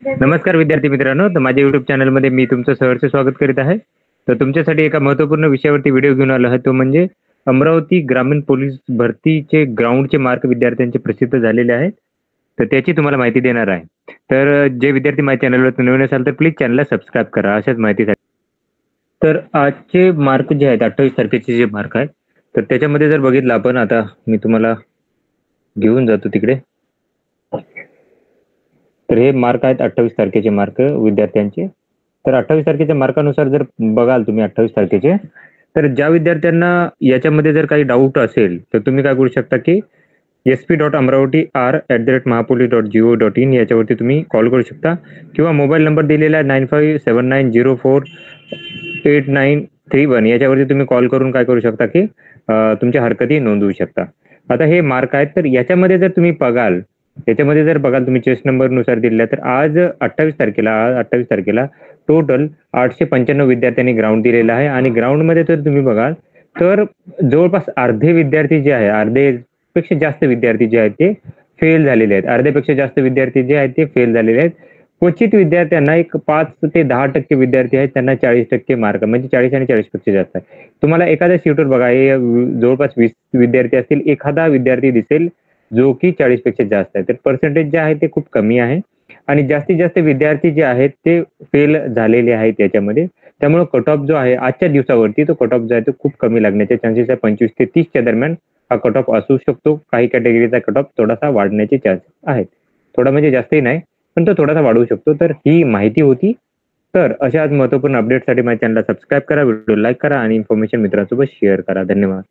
नमस्कार विद्यार्थी मित्रांनो, तर माझ्या YouTube चॅनलमध्ये मी तुमचं सहर्ष स्वागत करीत आहे. तर तुमच्यासाठी एका महत्त्वपूर्ण विषयावरती व्हिडिओ घेऊन आलो आहे, तो म्हणजे अमरावती ग्रामीण पोलीस भरतीचे ग्राउंडचे मार्क विद्यार्थ्यांचे प्रसिद्ध झालेले आहेत. तर त्याची तुम्हाला माहिती देणार आहे. तर जे विद्यार्थी माझ्या चॅनलवर नवीन असाल तर प्लीज चॅनलला सबस्क्राईब करा अशाच माहितीसाठी. तर आजचे मार्क जे आहेत 28 तारखेचे जे मार्क आहेत, तर त्याच्यामध्ये जर बघितलं आपण, आता मी तुम्हाला घेऊन जातो तिकडे. तर हे मार्क आहेत 28 तारखेचे मार्क विद्यार्थ्यांचे. तर 28 तारखेच्या मार्कानुसार जर बघाल तुम्ही 28 तारखेचे, तर ज्या विद्यार्थ्यांना याच्यामध्ये जर काही डाऊट असेल तर तुम्ही काय करू शकता की sp.amravati@mahapolis.go.in याच्यावरती तुम्ही कॉल करू शकता, किंवा मोबाईल नंबर दिलेला आहे 9579048931 याच्यावरती तुम्ही कॉल करून काय करू शकता की तुमच्या हरकती नोंदवू शकता. आता हे मार्क आहेत, तर याच्यामध्ये जर तुम्ही बघाल, तुम्ही चेस नंबरनुसार दिलेला, तर आज 28 तारखेला टोटल 895 विद्यार्थ्यांनी ग्राउंड दिलेला आहे. आणि ग्राउंडमध्ये जर तुम्ही बघाल तर जवळपास अर्धे विद्यार्थी जे आहे, अर्धेपेक्षा जास्त विद्यार्थी जे आहेत ते फेल झालेले आहेत. अर्ध्यापेक्षा जास्त विद्यार्थी जे आहेत ते फेल झालेले आहेत. क्वचित विद्यार्थ्यांना एक 5 ते 10% विद्यार्थी आहेत त्यांना 40% मार्क, म्हणजे 40 आणि 40 पेक्षा जास्त आहे. तुम्हाला एखाद्या शीटवर बघा, हे जवळपास 20 विद्यार्थी असतील, एखादा विद्यार्थी दिसेल जो की 40 पेक्षा जास्त आहे. तर पर्सेंटेज जे आहे ते खूप कमी आहे आणि जास्तीत जास्त विद्यार्थी जे आहेत ते फेल झालेले आहेत याच्यामध्ये. त्यामुळे कट ऑफ जो आहे आजच्या दिवसावरती, तो कट ऑफ जो आहे तो खूप कमी लागण्याचे चान्सेस आहे. 25 ते 30 च्या दरम्यान हा कट ऑफ असू शकतो. काही कॅटेगरीचा कट ऑफ थोडासा वाढण्याचे चान्सेस आहेत. थोडा म्हणजे जास्तही नाही, पण तो थोडासा वाढू शकतो. तर ही माहिती होती. तर अशाच महत्त्वपूर्ण अपडेटसाठी माझ्या चॅनलला सबस्क्राईब करा, व्हिडिओ लाईक करा आणि इन्फॉर्मेशन मित्रांसोबत शेअर करा. धन्यवाद.